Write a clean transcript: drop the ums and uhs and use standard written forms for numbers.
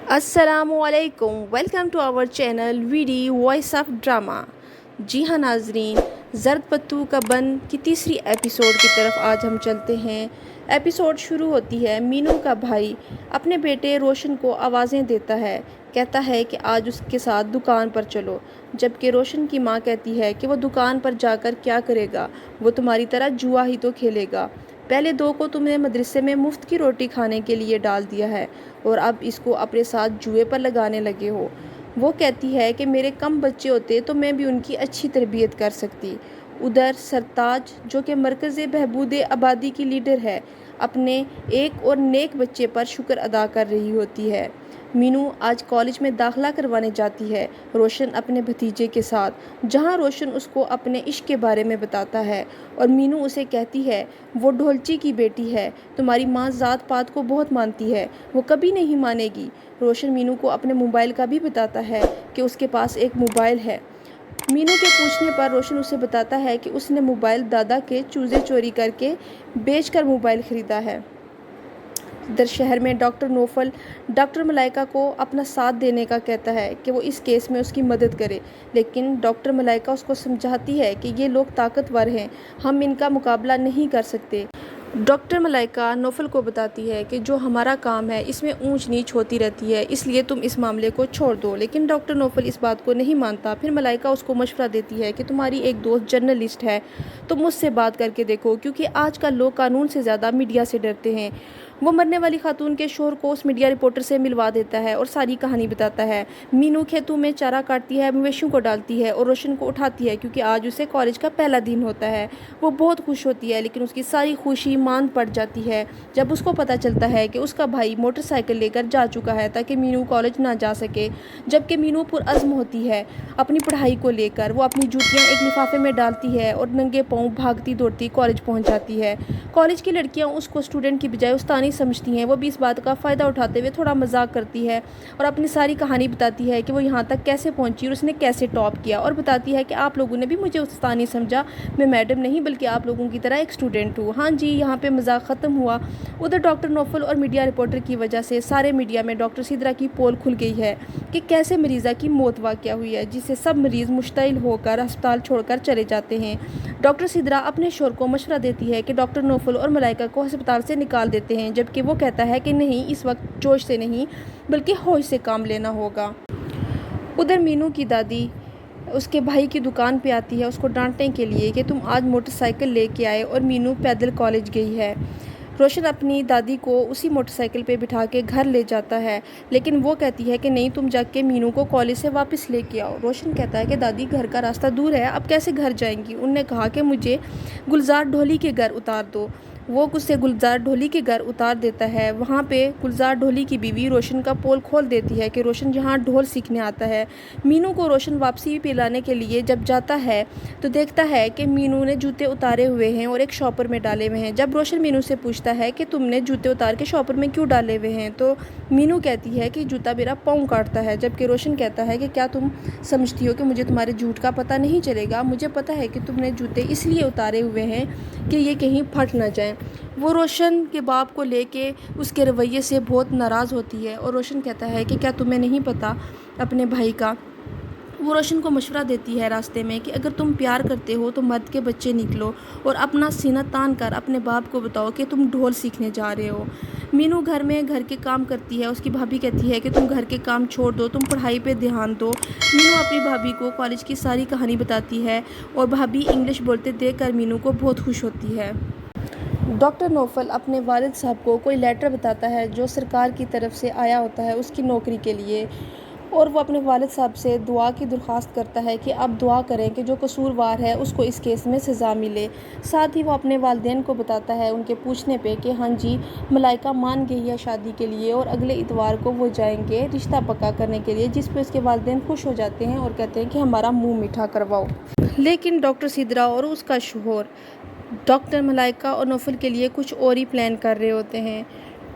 السلام علیکم، welcome to our channel V D voice of drama. جی ہاں ناظرین، زرد پتو کا بن کی تیسری ایپیسوڈ کی طرف آج ہم چلتے ہیں۔ ایپیسوڈ شروع ہوتی ہے مینو کا بھائی اپنے بیٹے روشن کو آوازیں دیتا ہے، کہتا ہے کہ آج اس کے ساتھ دکان پر چلو، جبکہ روشن کی ماں کہتی ہے کہ وہ دکان پر جا کر کیا کرے گا، وہ تمہاری طرح جوا ہی تو کھیلے گا۔ پہلے دو کو تم نے مدرسے میں مفت کی روٹی کھانے کے لیے ڈال دیا ہے اور اب اس کو اپنے ساتھ جوئے پر لگانے لگے ہو۔ وہ کہتی ہے کہ میرے کم بچے ہوتے تو میں بھی ان کی اچھی تربیت کر سکتی۔ ادھر سرتاج، جو کہ مرکز بہبود آبادی کی لیڈر ہے، اپنے ایک اور نیک بچے پر شکر ادا کر رہی ہوتی ہے۔ مینو آج کالج میں داخلہ کروانے جاتی ہے روشن اپنے بھتیجے کے ساتھ، جہاں روشن اس کو اپنے عشق کے بارے میں بتاتا ہے اور مینو اسے کہتی ہے وہ ڈھولچی کی بیٹی ہے، تمہاری ماں ذات پات کو بہت مانتی ہے، وہ کبھی نہیں مانے گی۔ روشن مینو کو اپنے موبائل کا بھی بتاتا ہے کہ اس کے پاس ایک موبائل ہے۔ مینو کے پوچھنے پر روشن اسے بتاتا ہے کہ اس نے موبائل دادا کے چوزے چوری کر کے بیچ کر موبائل خریدا ہے۔ ادھر شہر میں ڈاکٹر نوفل ڈاکٹر ملائکہ کو اپنا ساتھ دینے کا کہتا ہے کہ وہ اس کیس میں اس کی مدد کرے، لیکن ڈاکٹر ملائکہ اس کو سمجھاتی ہے کہ یہ لوگ طاقتور ہیں، ہم ان کا مقابلہ نہیں کر سکتے۔ ڈاکٹر ملائکہ نوفل کو بتاتی ہے کہ جو ہمارا کام ہے اس میں اونچ نیچ ہوتی رہتی ہے، اس لیے تم اس معاملے کو چھوڑ دو، لیکن ڈاکٹر نوفل اس بات کو نہیں مانتا۔ پھر ملائکہ اس کو مشورہ دیتی ہے کہ تمہاری ایک دوست جرنلسٹ ہے، تم اس سے بات کر کے دیکھو، کیونکہ آج کل لوگ قانون سے زیادہ میڈیا سے ڈرتے ہیں۔ وہ مرنے والی خاتون کے شوہر کو اس میڈیا رپورٹر سے ملوا دیتا ہے اور ساری کہانی بتاتا ہے۔ مینو کھیتوں میں چارہ کاٹتی ہے، مویشیوں کو ڈالتی ہے اور روشن کو اٹھاتی ہے کیونکہ آج اسے کالج کا پہلا دن ہوتا ہے۔ وہ بہت خوش ہوتی ہے، لیکن اس کی ساری خوشی ماند پڑ جاتی ہے جب اس کو پتہ چلتا ہے کہ اس کا بھائی موٹر سائیکل لے کر جا چکا ہے تاکہ مینو کالج نہ جا سکے، جبکہ مینو پرعزم ہوتی ہے اپنی پڑھائی کو لے کر۔ وہ اپنی جوتیاں ایک لفافے میں ڈالتی ہے اور ننگے پاؤں بھاگتی دوڑتی کالج پہنچ جاتی ہے۔ کالج کی لڑکیاں اس کو اسٹوڈنٹ کی بجائے استانی سمجھتی ہیں۔ وہ بھی اس بات کا فائدہ اٹھاتے ہوئے تھوڑا مذاق کرتی ہے اور اپنی ساری کہانی بتاتی ہے کہ وہ یہاں تک کیسے پہنچی اور اس نے کیسے ٹاپ کیا، اور بتاتی ہے کہ آپ لوگوں نے بھی مجھے استانی سمجھا، میں میڈم نہیں بلکہ آپ لوگوں کی طرح ایک اسٹوڈنٹ ہوں۔ ہاں جی، یہاں پہ مذاق ختم ہوا۔ ادھر ڈاکٹر نوفل اور میڈیا رپورٹر کی وجہ سے سارے میڈیا میں ڈاکٹر سدرا کی پول کھل گئی ہے کہ کیسے مریضہ کی موت واقع ہوئی ہے، جس سے سب مریض مشتعل ہو کر ہسپتال چھوڑ کر چلے جاتے ہیں۔ ڈاکٹر سدرا اپنے شوہر کو مشورہ دیتی ہے کہ ڈاکٹر نوفل اور ملائکہ کو ہسپتال سے نکال دیتے ہیں، جبکہ وہ کہتا ہے کہ نہیں، اس وقت جوش سے نہیں بلکہ ہوش سے کام لینا ہوگا۔ ادھر مینو کی دادی اس کے بھائی کی دکان پہ آتی ہے اس کو ڈانٹنے کے لیے کہ تم آج موٹر سائیکل لے کے آئے اور مینو پیدل کالج گئی ہے۔ روشن اپنی دادی کو اسی موٹر سائیکل پہ بٹھا کے گھر لے جاتا ہے، لیکن وہ کہتی ہے کہ نہیں، تم جا کے مینو کو کالج سے واپس لے کے آؤ۔ روشن کہتا ہے کہ دادی، گھر کا راستہ دور ہے، اب کیسے گھر جائیں گی؟ انہوں نے کہا کہ مجھے گلزار ڈھولی کے گھر اتار دو۔ وہ اسے گلزار ڈھولی کے گھر اتار دیتا ہے۔ وہاں پہ گلزار ڈھولی کی بیوی روشن کا پول کھول دیتی ہے کہ روشن یہاں ڈھول سیکھنے آتا ہے۔ مینو کو روشن واپسی پہ لانے کے لیے جب جاتا ہے تو دیکھتا ہے کہ مینو نے جوتے اتارے ہوئے ہیں اور ایک شاپر میں ڈالے ہوئے ہیں۔ جب روشن مینو سے پوچھتا ہے کہ تم نے جوتے اتار کے شاپر میں کیوں ڈالے ہوئے ہیں، تو مینو کہتی ہے کہ جوتا میرا پاؤں کاٹتا ہے، جبکہ روشن کہتا ہے کہ کیا تم سمجھتی ہو کہ مجھے تمہارے جھوٹ کا پتہ نہیں چلے گا؟ مجھے پتہ ہے کہ تم نے جوتے اس لیے اتارے ہوئے ہیں کہ یہ کہیں پھٹ نہ جائیں۔ وہ روشن کے باپ کو لے کے اس کے رویے سے بہت ناراض ہوتی ہے اور روشن کہتا ہے کہ کیا تمہیں نہیں پتہ اپنے بھائی کا؟ وہ روشن کو مشورہ دیتی ہے راستے میں کہ اگر تم پیار کرتے ہو تو مرد کے بچے نکلو اور اپنا سینہ تان کر اپنے باپ کو بتاؤ کہ تم ڈھول سیکھنے جا رہے ہو۔ مینو گھر میں گھر کے کام کرتی ہے، اس کی بھابھی کہتی ہے کہ تم گھر کے کام چھوڑ دو، تم پڑھائی پہ دھیان دو۔ مینو اپنی بھابھی کو کالج کی ساری کہانی بتاتی ہے اور بھابھی انگلش بولتے دیکھ کر مینو کو بہت خوش ہوتی ہے۔ ڈاکٹر نوفل اپنے والد صاحب کو کوئی لیٹر بتاتا ہے جو سرکار کی طرف سے آیا ہوتا ہے اس کی نوکری کے لیے، اور وہ اپنے والد صاحب سے دعا کی درخواست کرتا ہے کہ آپ دعا کریں کہ جو قصوروار ہے اس کو اس کیس میں سزا ملے۔ ساتھ ہی وہ اپنے والدین کو بتاتا ہے ان کے پوچھنے پہ کہ ہاں جی، ملائکہ مان گئی ہے شادی کے لیے اور اگلے اتوار کو وہ جائیں گے رشتہ پکا کرنے کے لیے، جس پہ اس کے والدین خوش ہو جاتے ہیں اور کہتے ہیں کہ ہمارا منہ میٹھا کرواؤ۔ لیکن ڈاکٹر سدرا اور اس کا شوہر ڈاکٹر ملائکہ اور نوفل کے لیے کچھ اور ہی پلان کر رہے ہوتے ہیں۔